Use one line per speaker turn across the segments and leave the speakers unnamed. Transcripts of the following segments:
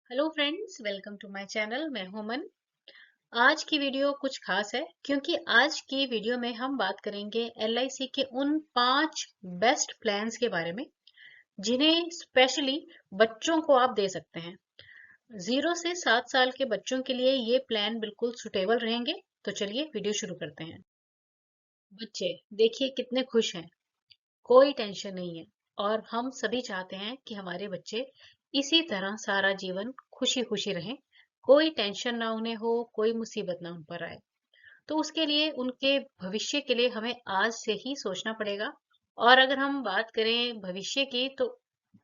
Hello friends, welcome to my channel. मैं हूं मन। आज की वीडियो कुछ खास है क्योंकि आज की वीडियो में हम बात करेंगे एलआईसी के उन 5 बेस्ट प्लान्स के बारे में जिन्हें स्पेशली बच्चों को आप दे सकते हैं। 0 से 7 साल के बच्चों के लिए ये प्लान बिल्कुल सुटेबल रहेंगे। तो चलिए वीडियो शुरू करते हैं। बच्चे देखिए कितने खुश हैं, कोई टेंशन नहीं है। और हम सभी चाहते हैं कि हमारे बच्चे इसी तरह सारा जीवन खुशी खुशी रहें, कोई टेंशन ना उन्हें हो, कोई मुसीबत ना उन पर आए। तो उसके लिए उनके भविष्य के लिए हमें आज से ही सोचना पड़ेगा। और अगर हम बात करें भविष्य की तो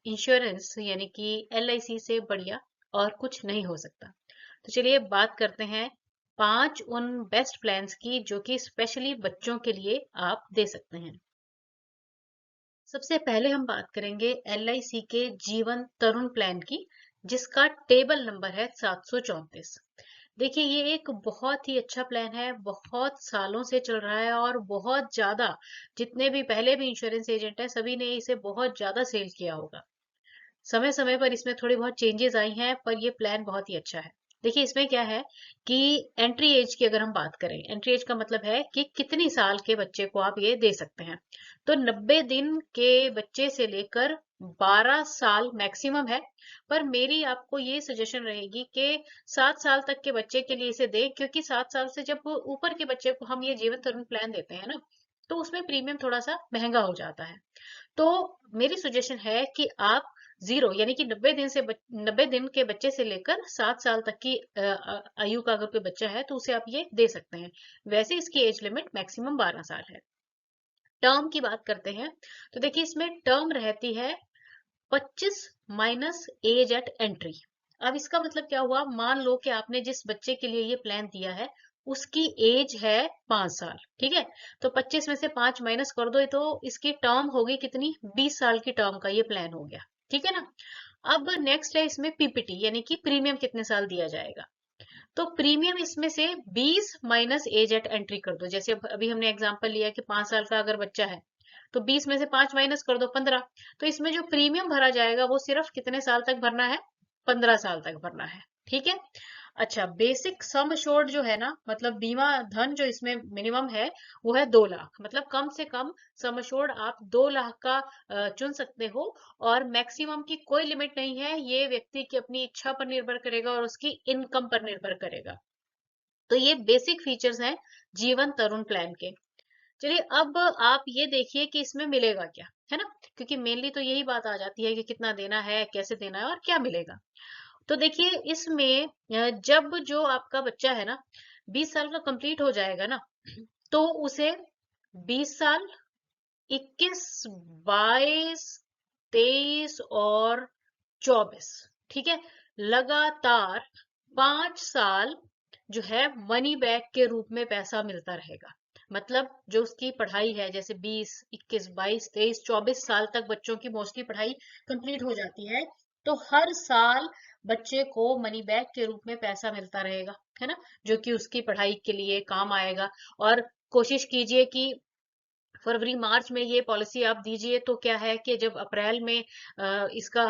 इंश्योरेंस यानी कि एलआईसी से बढ़िया और कुछ नहीं हो सकता। तो चलिए बात करते हैं 5 उन बेस्ट प्लान्स की जो कि स्पेशली बच्चों के लिए आप दे सकते हैं। सबसे पहले हम बात करेंगे एलआईसी के जीवन तरुण प्लान की, जिसका टेबल नंबर है 734। देखिए ये एक बहुत ही अच्छा प्लान है, बहुत सालों से चल रहा है और बहुत ज्यादा जितने भी पहले भी इंश्योरेंस एजेंट हैं सभी ने इसे बहुत ज्यादा सेल किया होगा। समय समय पर इसमें थोड़ी बहुत चेंजेस आई हैं पर ये प्लान बहुत ही अच्छा है। देखिए इसमें क्या है कि एंट्री एज की अगर हम बात करें, एंट्री एज का मतलब है कि कितनी साल के बच्चे को आप ये दे सकते हैं। तो 90 दिन के बच्चे से लेकर 12 साल मैक्सिमम है। पर मेरी आपको ये सजेशन रहेगी कि 7 साल तक के बच्चे के लिए इसे दें, क्योंकि 7 साल से जब ऊपर के बच्चे को हम ये जीवन तरुण प्लान देते हैं ना, तो उसमें प्रीमियम थोड़ा सा महंगा हो जाता है। तो मेरी सजेशन है कि आप जीरो यानी कि 90 दिन से 90 दिन के बच्चे से लेकर 7 साल तक की आयु का अगर कोई बच्चा है तो उसे आप ये दे सकते हैं। वैसे इसकी एज लिमिट मैक्सिमम 12 साल है। टर्म की बात करते हैं तो देखिए इसमें टर्म रहती है 25 माइनस एज एट एंट्री। अब इसका मतलब क्या हुआ, मान लो कि आपने जिस बच्चे के लिए ये प्लान दिया है उसकी एज है 5 साल, ठीक है। तो 25 में से 5 माइनस कर दो तो इसकी टर्म होगी कितनी, 20 साल की टर्म का ये प्लान हो गया, ठीक है ना। अब नेक्स्ट है इसमें पीपीटी यानी कि प्रीमियम कितने साल दिया जाएगा। तो प्रीमियम इसमें से 20 माइनस एज एट एंट्री कर दो। जैसे अभी हमने एग्जांपल लिया कि 5 साल का अगर बच्चा है तो 20 में से 5 माइनस कर दो, 15। तो इसमें जो प्रीमियम भरा जाएगा वो सिर्फ कितने साल तक भरना है, 15 साल तक भरना है, ठीक है। अच्छा, बेसिक सम अश्योर्ड जो है ना, मतलब बीमा धन जो इसमें मिनिमम है वो है 2 लाख। मतलब कम से कम सम अश्योर्ड आप 2 लाख का चुन सकते हो। और मैक्सिमम की कोई लिमिट नहीं है, ये व्यक्ति की अपनी इच्छा पर निर्भर करेगा और उसकी इनकम पर निर्भर करेगा। तो ये बेसिक फीचर्स हैं जीवन तरुण प्लान के। चलिए अब आप ये देखिए कि इसमें मिलेगा क्या, है ना। क्योंकि मेनली तो यही बात आ जाती है कि कितना देना है, कैसे देना है और क्या मिलेगा। तो देखिए इसमें जब जो आपका बच्चा है ना 20 साल का कंप्लीट हो जाएगा ना, तो उसे 20 साल, 21, 22, 23 और 24, ठीक है, लगातार 5 साल जो है मनी बैक के रूप में पैसा मिलता रहेगा। मतलब जो उसकी पढ़ाई है, जैसे 20, 21, 22, 23, 24 साल तक बच्चों की मोस्टली पढ़ाई कंप्लीट हो जाती है। तो हर साल बच्चे को मनी बैक के रूप में पैसा मिलता रहेगा, है ना, जो कि उसकी पढ़ाई के लिए काम आएगा। और कोशिश कीजिए कि फरवरी मार्च में ये पॉलिसी आप दीजिए तो क्या है कि जब अप्रैल में इसका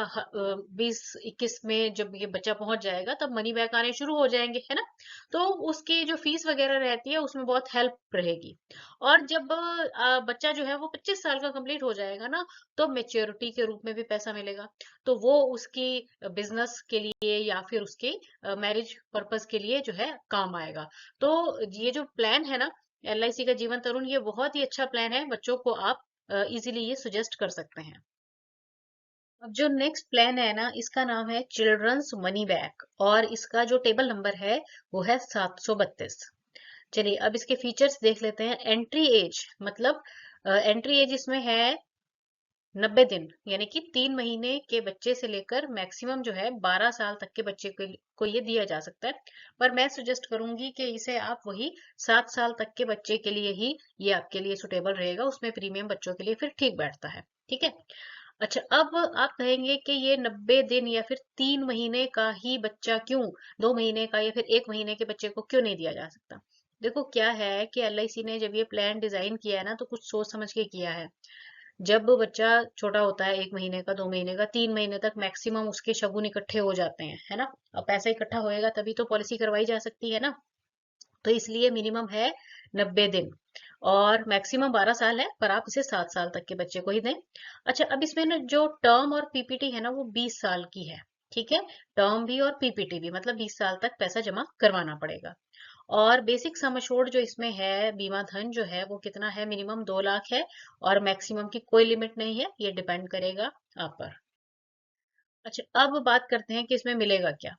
20-21 में जब ये बच्चा पहुंच जाएगा तब मनी बैक आने शुरू हो जाएंगे, है ना। तो उसकी जो फीस वगैरह रहती है उसमें बहुत हेल्प रहेगी। और जब बच्चा जो है वो 25 साल का कंप्लीट हो जाएगा ना, तो मेच्योरिटी के रूप में भी पैसा मिलेगा। तो वो उसकी बिजनेस के लिए या फिर उसके मैरिज पर्पस के लिए जो है काम आएगा। तो ये जो प्लान है ना एलआईसी का जीवन तरुण, ये बहुत ही अच्छा प्लान है, बच्चों को आप इजीली ये सुजेस्ट कर सकते हैं। अब जो नेक्स्ट प्लान है ना, इसका नाम है चिल्ड्रंस मनी बैक और इसका जो टेबल नंबर है वो है 732। चलिए अब इसके फीचर्स देख लेते हैं। एंट्री एज मतलब एंट्री एज इसमें है 90 दिन यानी कि 3 महीने के बच्चे से लेकर मैक्सिमम जो है 12 साल तक के बच्चे को ये दिया जा सकता है। पर मैं सजेस्ट करूंगी कि इसे आप वही 7 साल तक के बच्चे के लिए ही ये आपके लिए सुटेबल रहेगा, उसमें प्रीमियम बच्चों के लिए फिर ठीक बैठता है, ठीक है। अच्छा, अब आप कहेंगे कि ये 90 दिन या फिर 3 महीने का ही बच्चा क्यों, 2 महीने का या फिर 1 महीने के बच्चे को क्यों नहीं दिया जा सकता। देखो क्या है कि एलआईसी ने जब ये प्लान डिजाइन किया है ना तो कुछ सोच समझ के किया है। जब बच्चा छोटा होता है, 1 महीने का, 2 महीने का, 3 महीने तक मैक्सिमम उसके शगुन इकट्ठे हो जाते हैं, है ना। अब पैसा इकट्ठा होएगा तभी तो पॉलिसी करवाई जा सकती है ना। तो इसलिए मिनिमम है 90 दिन, और मैक्सिमम 12 साल है, पर आप इसे 7 साल तक के बच्चे को ही दें। अच्छा, अब इसमें ना जो टर्म और पीपीटी है ना, वो 20 साल की है। ठीक है, टर्म भी और पीपीटी भी, मतलब 20 साल तक पैसा जमा करवाना पड़ेगा। और बेसिक सम एश्योर्ड जो इसमें है, बीमा धन जो है वो कितना है, मिनिमम 2 लाख है, और मैक्सिमम की कोई लिमिट नहीं है, ये डिपेंड करेगा आप पर। अच्छा, अब बात करते हैं कि इसमें मिलेगा क्या।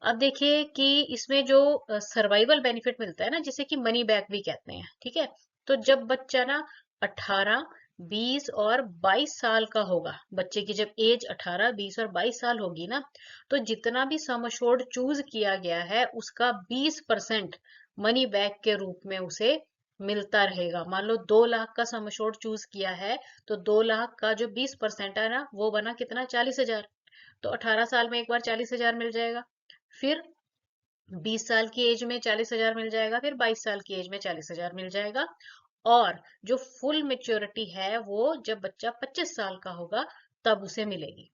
अब देखिए कि इसमें जो सर्वाइवल बेनिफिट मिलता है ना, जिसे कि मनी बैक भी कहते हैं, ठीक है। तो जब बच्चा ना 18, 20 और 22 साल का होगा, बच्चे की जब एज 18, 20 और 22 साल होगी ना, तो जितना भी सम एश्योर्ड चूज किया गया है उसका 20% मनी बैक के रूप में उसे मिलता रहेगा। मान लो 2 लाख का सम एश्योर्ड चूज किया है, तो 2 लाख का जो 20% है ना, वो बना कितना, 40 हजार। तो 18 साल में एक बार 40 हजार मिल जाएगा, फिर 20 साल की एज में 40 हजार मिल जाएगा, फिर 22 साल की एज में 40 हजार मिल जाएगा। और जो फुल मेच्योरिटी है वो जब बच्चा 25 साल का होगा तब उसे मिलेगी।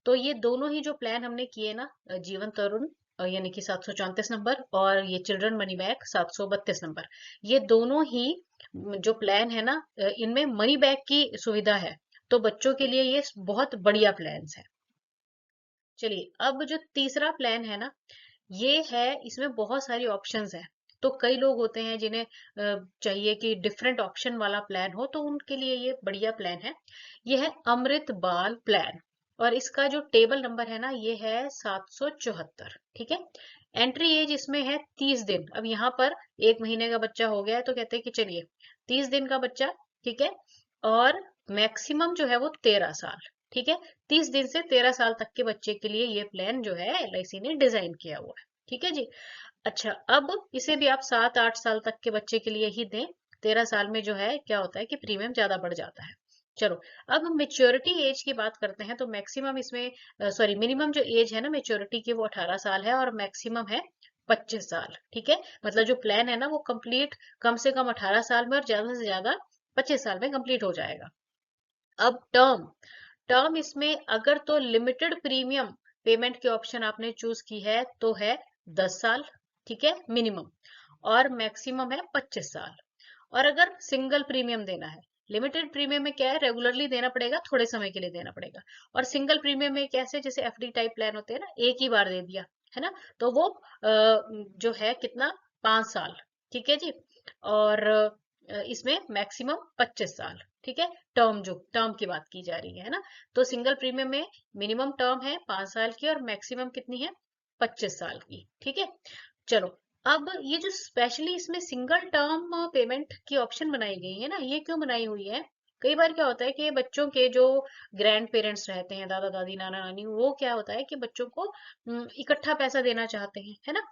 तो ये दोनों ही जो प्लान हमने किए ना, जीवन तरुण यानी कि 734 नंबर, और ये चिल्ड्रन मनी बैक 732 नंबर, ये दोनों ही जो प्लान है ना, इनमें मनी बैक की सुविधा है। तो बच्चों के लिए ये बहुत बढ़िया प्लान है। चलिए, अब जो तीसरा प्लान है ना, ये है, इसमें बहुत सारी ऑप्शंस हैं। तो कई लोग होते हैं जिन्हें चाहिए कि डिफरेंट ऑप्शन वाला प्लान हो, तो उनके लिए ये बढ़िया प्लान है। ये है अमृत बाल प्लान, और इसका जो टेबल नंबर है ना, ये है 774। ठीक है, एंट्री एज इसमें है 30 दिन। अब यहाँ पर 1 महीने का बच्चा हो गया है, तो कहते हैं कि चलिए 30 दिन का बच्चा, ठीक है, और मैक्सिमम जो है वो 13 साल। ठीक है, 30 दिन से 13 साल तक के बच्चे के लिए ये प्लान जो है एलआईसी ने डिजाइन किया हुआ है। ठीक है जी। अच्छा, अब इसे भी आप 7-8 साल तक के बच्चे के लिए ही दें। 13 साल में जो है क्या होता है कि प्रीमियम ज्यादा बढ़ जाता है। चलो, अब मेच्योरिटी एज की बात करते हैं। तो मैक्सिमम इसमें सॉरी मिनिमम जो एज है ना मेच्योरिटी की, वो 18 साल है, और मैक्सिमम है 25 साल। ठीक है, मतलब जो प्लान है ना वो कंप्लीट कम से कम 18 साल में, और ज्यादा से ज्यादा 25 साल में कंप्लीट हो जाएगा। अब टर्म, टर्म इसमें अगर तो लिमिटेड प्रीमियम पेमेंट की ऑप्शन आपने चूज की है तो है 10 साल। ठीक है, मिनिमम, और मैक्सिमम है 25 साल। और अगर सिंगल प्रीमियम देना है, लिमिटेड प्रीमियम में क्या है, रेगुलरली देना पड़ेगा, थोड़े समय के लिए देना पड़ेगा। और सिंगल प्रीमियम में कैसे, जैसे एफडी टाइप प्लान होते हैं ना, एक ही बार दे दिया, है ना, तो वो जो है कितना, 5 साल। ठीक है जी। और इसमें मैक्सिमम 25 साल। ठीक है, टर्म, जो टर्म की बात की जा रही है ना, तो सिंगल प्रीमियम में मिनिमम टर्म है 5 साल की, और मैक्सिमम कितनी है, 25 साल की। ठीक है, चलो, अब ये जो स्पेशली इसमें सिंगल टर्म पेमेंट की ऑप्शन बनाई गई है ना, ये क्यों बनाई हुई है। कई बार क्या होता है कि बच्चों के जो ग्रैंड पेरेंट्स रहते हैं, दादा दादी, नाना नानी, वो क्या होता है कि बच्चों को इकट्ठा पैसा देना चाहते हैं, है ना।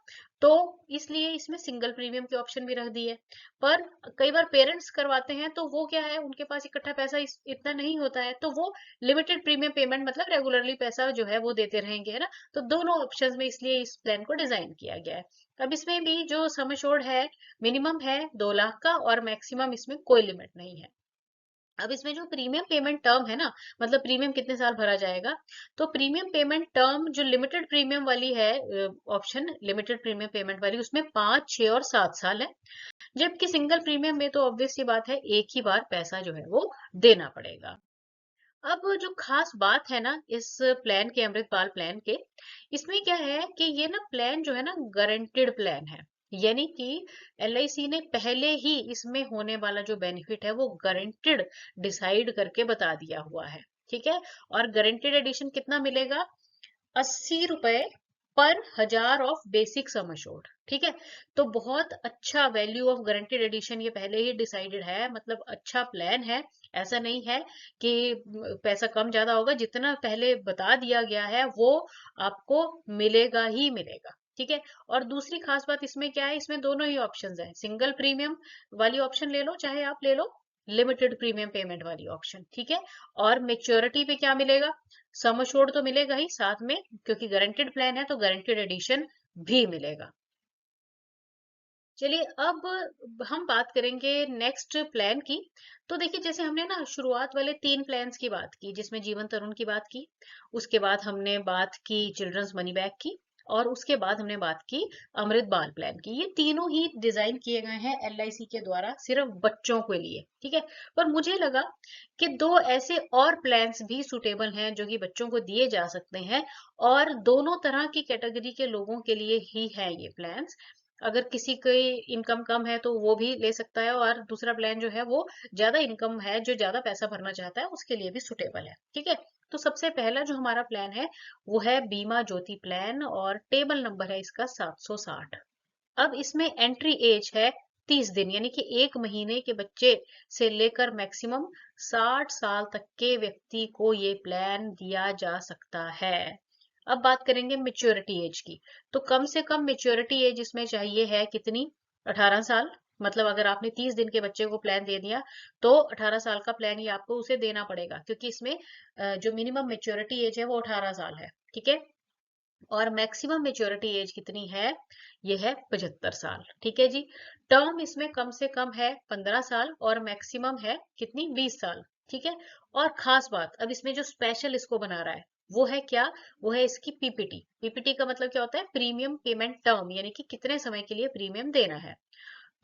तो इसलिए इसमें सिंगल प्रीमियम की ऑप्शन भी रख दी है। पर कई बार पेरेंट्स करवाते हैं, तो वो क्या है, उनके पास इकट्ठा पैसा इतना नहीं होता है, तो वो लिमिटेड प्रीमियम पेमेंट, मतलब रेगुलरली पैसा जो है वो देते रहेंगे, है ना। तो दोनों ऑप्शंस में इसलिए इस प्लान को डिजाइन किया गया है। अब इसमें भी जो सम एश्योर्ड है, मिनिमम है 2 लाख का, और मैक्सिमम इसमें कोई लिमिट नहीं है। अब इसमें जो प्रीमियम पेमेंट टर्म है ना, मतलब प्रीमियम कितने साल भरा जाएगा, तो प्रीमियम पेमेंट टर्म जो लिमिटेड प्रीमियम वाली है, ऑप्शन लिमिटेड प्रीमियम पेमेंट वाली, उसमें 5, 6 और 7 साल है। जबकि सिंगल प्रीमियम में तो ऑब्वियस सी बात है, एक ही बार पैसा जो है वो देना पड़ेगा। अब जो खास बात है ना इस प्लान के, अमृतपाल प्लान के, इसमें क्या है कि ये ना प्लान जो है ना गारंटेड प्लान है। यानी कि एलआईसी ने पहले ही इसमें होने वाला जो बेनिफिट है वो गारंटेड डिसाइड करके बता दिया हुआ है। ठीक है, और गारंटेड एडिशन कितना मिलेगा, 80 रुपए पर हजार ऑफ बेसिक सम एश्योर्ड। ठीक है, तो बहुत अच्छा वैल्यू ऑफ गारंटेड एडिशन ये पहले ही डिसाइडेड है, मतलब अच्छा प्लान है। ऐसा नहीं है कि पैसा कम ज्यादा होगा, जितना पहले बता दिया गया है वो आपको मिलेगा ही मिलेगा। ठीक है, और दूसरी खास बात इसमें क्या है, इसमें दोनों ही ऑप्शंस हैं, सिंगल प्रीमियम वाली ऑप्शन ले लो, चाहे आप ले लो लिमिटेड प्रीमियम पेमेंट वाली ऑप्शन। ठीक है, और मेच्योरिटी पे क्या मिलेगा, सम एश्योर्ड तो मिलेगा ही साथ में, क्योंकि गारंटेड प्लान है तो गारंटेड एडिशन भी मिलेगा। चलिए अब हम बात करेंगे नेक्स्ट प्लान की। तो देखिए जैसे हमने ना शुरुआत वाले 3 प्लान्स की बात की जिसमें जीवन तरुण की बात की, उसके बाद हमने बात की चिल्ड्रंस मनी बैक की और उसके बाद हमने बात की अमृत बाल प्लान की। ये तीनों ही डिजाइन किए गए हैं एलआईसी के द्वारा सिर्फ बच्चों के लिए, ठीक है। पर मुझे लगा कि 2 ऐसे और प्लान्स भी सुटेबल हैं जो कि बच्चों को दिए जा सकते हैं और दोनों तरह की कैटेगरी के लोगों के लिए ही है ये प्लान्स। अगर किसी की इनकम कम है तो वो भी ले सकता है और दूसरा प्लान जो है वो ज्यादा इनकम है, जो ज्यादा पैसा भरना चाहता है उसके लिए भी सुटेबल है, ठीक है। तो सबसे पहला जो हमारा प्लान है वो है बीमा ज्योति प्लान और टेबल नंबर है इसका 760। अब इसमें एंट्री एज है 30 दिन, यानी कि 1 महीने के बच्चे से लेकर मैक्सिमम 60 साल तक के व्यक्ति को ये प्लान दिया जा सकता है। अब बात करेंगे मेच्योरिटी एज की। तो कम से कम मेच्योरिटी एज इसमें चाहिए है कितनी? 18 साल। मतलब अगर आपने 30 दिन के बच्चे को प्लान दे दिया तो 18 साल का प्लान ही आपको उसे देना पड़ेगा, क्योंकि इसमें जो मिनिमम मेच्योरिटी एज है वो 18 साल है, ठीक है। और मैक्सिमम मेच्योरिटी एज कितनी है? ये है 75 साल, ठीक है जी। टर्म इसमें कम से कम है 15 साल और मैक्सिमम है कितनी? 20 साल, ठीक है। और खास बात, अब इसमें जो स्पेशल इसको बना रहा है वो है क्या? वो है इसकी पीपीटी। पीपीटी का मतलब क्या होता है? प्रीमियम पेमेंट टर्म, यानी कि कितने समय के लिए प्रीमियम देना है।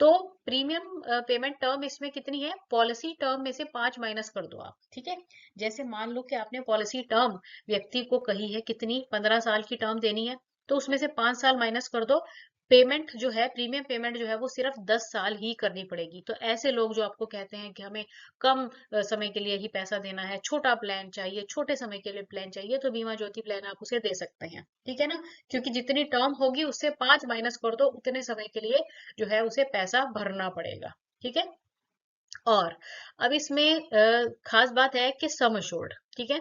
तो प्रीमियम पेमेंट टर्म इसमें कितनी है? पॉलिसी टर्म में से 5 माइनस कर दो आप, ठीक है। जैसे मान लो कि आपने पॉलिसी टर्म व्यक्ति को कही है कितनी? 15 साल की टर्म देनी है, तो उसमें से 5 साल माइनस कर दो। पेमेंट जो है, प्रीमियम पेमेंट जो है वो सिर्फ 10 साल ही करनी पड़ेगी। तो ऐसे लोग जो आपको कहते हैं कि हमें कम समय के लिए ही पैसा देना है, छोटा प्लान चाहिए, छोटे समय के लिए प्लान चाहिए, तो बीमा ज्योति प्लान आप उसे दे सकते हैं, ठीक है ना। क्योंकि जितनी टर्म होगी उससे 5 माइनस कर दो, उतने समय के लिए जो है उसे पैसा भरना पड़ेगा, ठीक है। और अब इसमें खास बात है कि सम अश्योर्ड, ठीक है।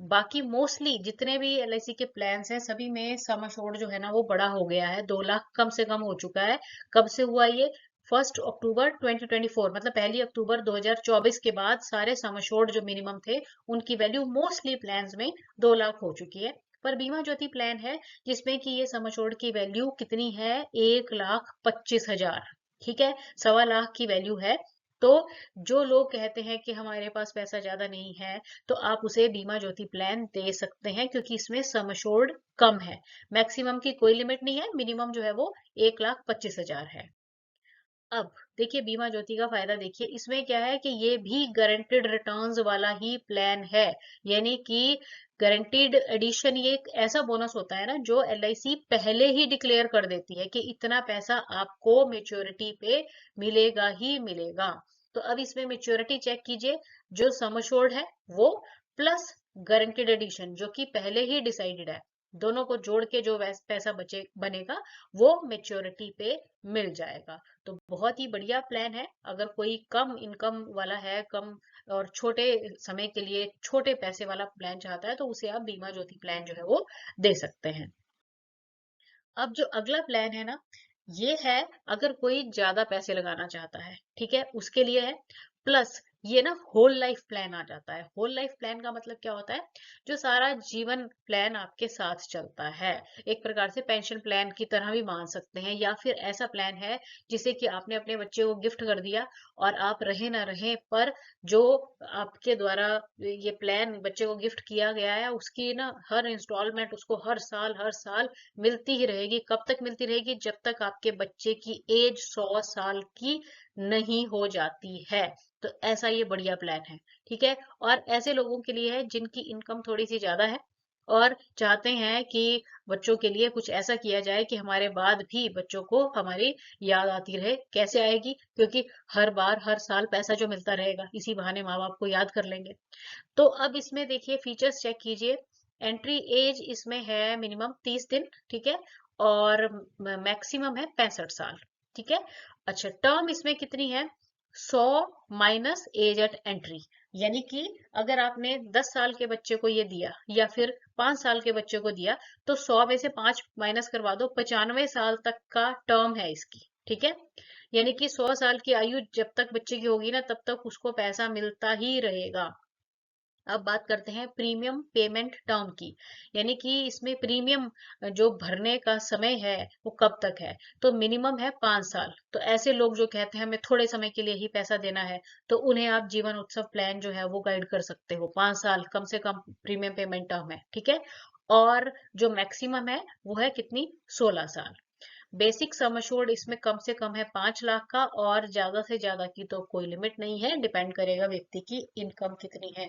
बाकी मोस्टली जितने भी एलआईसी के प्लान्स हैं सभी में सम अश्योर्ड जो है ना वो बड़ा हो गया है, 2 लाख कम से कम हो चुका है। कब से हुआ ये? 1 अक्टूबर 2024, मतलब 1 अक्टूबर 2024 के बाद सारे सम अश्योर्ड जो मिनिमम थे उनकी वैल्यू मोस्टली प्लान्स में 2 लाख हो चुकी है। पर बीमा ज्योति प्लान है जिसमें कि ये सम अश्योर्ड की वैल्यू कितनी है? 1,25,000, ठीक है। 1.25 लाख की वैल्यू है। तो जो लोग कहते हैं कि हमारे पास पैसा ज्यादा नहीं है तो आप उसे बीमा ज्योति प्लान दे सकते हैं, क्योंकि इसमें सम अश्योर्ड कम है। मैक्सिमम की कोई लिमिट नहीं है, मिनिमम जो है वो 1,25,000 है। अब देखिए बीमा ज्योति का फायदा देखिए, इसमें क्या है कि ये भी गारंटेड रिटर्न्स वाला ही प्लान है। यानी कि गारंटीड एडिशन ये एक ऐसा बोनस होता है ना जो एलआईसी पहले ही डिक्लेयर कर देती है कि इतना पैसा आपको मेच्योरिटी पे मिलेगा ही मिलेगा। तो अब इसमें मेच्योरिटी चेक कीजिए, जो सम अश्योर्ड है वो प्लस गारंटीड एडिशन जो कि पहले ही डिसाइडेड है, दोनों को जोड़ के जो पैसा बचे बनेगा वो मेच्योरिटी पे मिल जाएगा। तो बहुत ही बढ़िया प्लान है। अगर कोई कम इनकम वाला है, कम और छोटे समय के लिए छोटे पैसे वाला प्लान चाहता है तो उसे आप बीमा ज्योति प्लान जो है वो दे सकते हैं। अब जो अगला प्लान है ना, ये है अगर कोई ज्यादा पैसे लगाना चाहता है, ठीक है, उसके लिए है। प्लस ये ना होल लाइफ प्लान आ जाता है। होल लाइफ प्लान का मतलब क्या होता है? जो सारा जीवन प्लान आपके साथ चलता है। एक प्रकार से पेंशन प्लान की तरह भी मान सकते हैं, या फिर ऐसा प्लान है जिसे कि आपने अपने बच्चे को गिफ्ट कर दिया और आप रहे ना रहे पर जो आपके द्वारा ये प्लान बच्चे को गिफ्ट किया गया है उसकी ना हर इंस्टॉलमेंट उसको हर साल मिलती ही रहेगी। कब तक मिलती रहेगी? जब तक आपके बच्चे की एज 100 साल की नहीं हो जाती है। तो ऐसा ये बढ़िया प्लान है, ठीक है। और ऐसे लोगों के लिए है जिनकी इनकम थोड़ी सी ज्यादा है और चाहते हैं कि बच्चों के लिए कुछ ऐसा किया जाए कि हमारे बाद भी बच्चों को हमारी याद आती रहे। कैसे आएगी? क्योंकि हर बार हर साल पैसा जो मिलता रहेगा इसी बहाने माँ बाप को याद कर लेंगे। तो अब इसमें देखिए फीचर्स चेक कीजिए। एंट्री एज इसमें है मिनिमम 30 दिन, ठीक है। और मैक्सिमम है 65 साल, ठीक है। अच्छा, टर्म इसमें कितनी है? 100 - एज एट एंट्री। यानी कि अगर आपने 10 साल के बच्चे को ये दिया या फिर 5 साल के बच्चे को दिया तो 100 में से 5 माइनस करवा दो, 95 साल तक का टर्म है इसकी, ठीक है। यानी कि 100 साल की आयु जब तक बच्चे की होगी ना तब तक उसको पैसा मिलता ही रहेगा। अब बात करते हैं प्रीमियम पेमेंट टर्म की, यानी कि इसमें प्रीमियम जो भरने का समय है वो कब तक है। तो मिनिमम है 5 साल। तो ऐसे लोग जो कहते हैं हमें थोड़े समय के लिए ही पैसा देना है, तो उन्हें आप जीवन उत्सव प्लान जो है वो गाइड कर सकते हो। 5 साल कम से कम प्रीमियम पेमेंट टर्म है, ठीक है। और जो मैक्सिमम है वो है कितनी, 16 साल। बेसिक सम अश्योर्ड इसमें कम से कम है 5 लाख का, और ज्यादा से ज्यादा की तो कोई लिमिट नहीं है, डिपेंड करेगा व्यक्ति की इनकम कितनी है।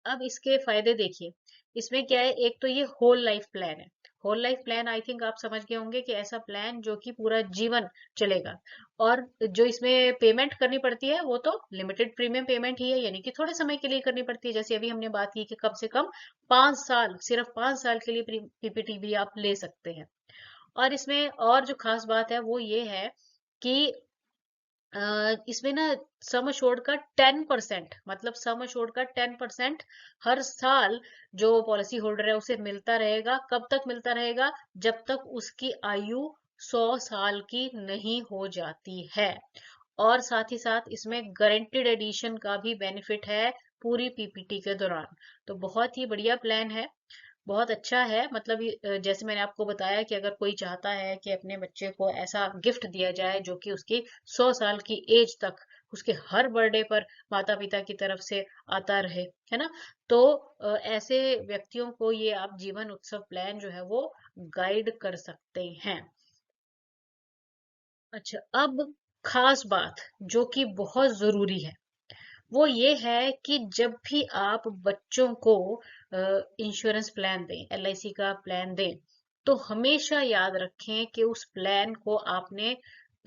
अब इसके फायदे देखिए। इसमें क्या है, एक तो ये होल लाइफ प्लान है। Whole life plan I think आप समझ गए होंगे कि ऐसा प्लान जो कि पूरा जीवन चलेगा। और जो इसमें पेमेंट करनी पड़ती है वो तो लिमिटेड प्रीमियम पेमेंट ही है, यानी कि थोड़े समय के लिए करनी पड़ती है। जैसे अभी हमने बात की कि कम से कम 5 साल, सिर्फ 5 साल के लिए पीपीटी भी आप ले सकते हैं। और इसमें और जो खास बात है वो ये है कि इसमें ना सम एश्योर्ड का 10%, मतलब सम एश्योर्ड का 10% हर साल जो पॉलिसी होल्डर है उसे मिलता रहेगा। कब तक मिलता रहेगा, जब तक उसकी आयु 100 साल की नहीं हो जाती है। और साथ ही साथ इसमें गारंटीड एडिशन का भी बेनिफिट है पूरी पीपीटी के दौरान। तो बहुत ही बढ़िया प्लान है, बहुत अच्छा है। मतलब जैसे मैंने आपको बताया कि अगर कोई चाहता है कि अपने बच्चे को ऐसा गिफ्ट दिया जाए जो कि उसकी 100 साल की एज तक उसके हर बर्थडे पर माता पिता की तरफ से आता रहे, है ना। तो ऐसे व्यक्तियों को ये आप जीवन उत्सव प्लान जो है वो गाइड कर सकते हैं। अच्छा, अब खास बात जो कि बहुत जरूरी है वो ये है कि जब भी आप बच्चों को इंश्योरेंस प्लान दें, एलआईसी का प्लान दें, तो हमेशा याद रखें कि उस प्लान को आपने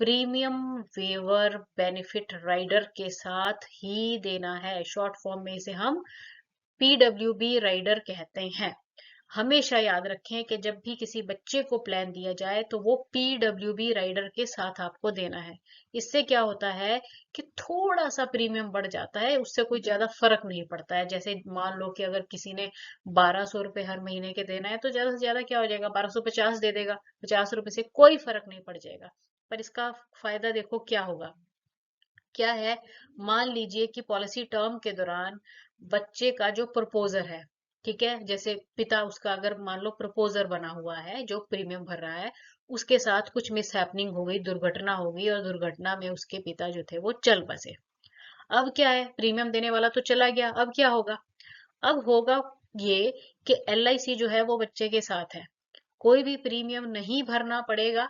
प्रीमियम वेवर बेनिफिट राइडर के साथ ही देना है। शॉर्ट फॉर्म में इसे हम पीडब्ल्यूबी राइडर कहते हैं। हमेशा याद रखें कि जब भी किसी बच्चे को प्लान दिया जाए तो वो पीडब्ल्यूबी राइडर के साथ आपको देना है। इससे क्या होता है कि थोड़ा सा प्रीमियम बढ़ जाता है, उससे कोई ज्यादा फर्क नहीं पड़ता है। जैसे मान लो कि अगर किसी ने 1200 रुपये हर महीने के देना है, तो ज्यादा से ज्यादा क्या हो जाएगा, 1250 दे देगा। 50 रुपए से कोई फर्क नहीं पड़ जाएगा। पर इसका फायदा देखो क्या होगा, क्या है। मान लीजिए कि पॉलिसी टर्म के दौरान बच्चे का जो प्रपोजर है, ठीक है, जैसे पिता उसका अगर मान लो प्रपोजर बना हुआ है जो प्रीमियम भर रहा है, उसके साथ कुछ मिस हैपनिंग हो गई, दुर्घटना हो गई, और दुर्घटना में उसके पिता जो थे वो चल बसे। अब क्या है, प्रीमियम देने वाला तो चला गया, अब क्या होगा। अब होगा ये कि एलआईसी जो है वो बच्चे के साथ है, कोई भी प्रीमियम नहीं भरना पड़ेगा।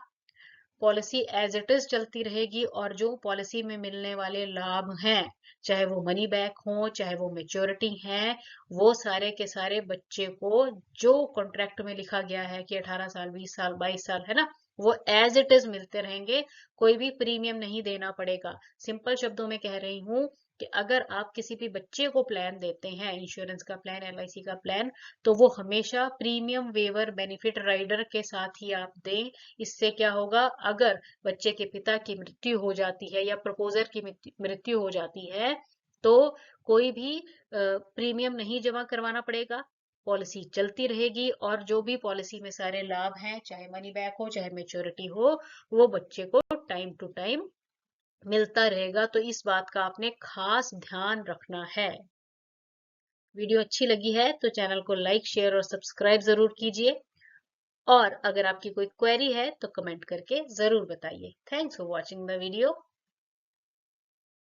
पॉलिसी एज इट इज चलती रहेगी, और जो पॉलिसी में मिलने वाले लाभ हैं, चाहे वो मनी बैक हो, चाहे वो मेच्योरिटी है, वो सारे के सारे बच्चे को जो कॉन्ट्रैक्ट में लिखा गया है कि 18 साल, 20 साल, 22 साल, है ना, वो एज इट इज मिलते रहेंगे। कोई भी प्रीमियम नहीं देना पड़ेगा। सिंपल शब्दों में कह रही हूँ कि अगर आप किसी भी बच्चे को प्लान देते हैं, इंश्योरेंस का प्लान, एलआईसी का प्लान, तो वो हमेशा प्रीमियम वेवर बेनिफिट राइडर के साथ ही आप दें। इससे क्या होगा, अगर बच्चे के पिता की मृत्यु हो जाती है या प्रपोजर की मृत्यु हो जाती है, तो कोई भी प्रीमियम नहीं जमा करवाना पड़ेगा। पॉलिसी चलती रहेगी, और जो भी पॉलिसी में सारे लाभ हैं, चाहे मनी बैक हो, चाहे मेच्योरिटी हो, वो बच्चे को टाइम टू टाइम मिलता रहेगा। तो इस बात का आपने खास ध्यान रखना है। वीडियो अच्छी लगी है तो चैनल को लाइक, शेयर और सब्सक्राइब जरूर कीजिए। और अगर आपकी कोई क्वेरी है तो कमेंट करके जरूर बताइए। Thanks for watching the video.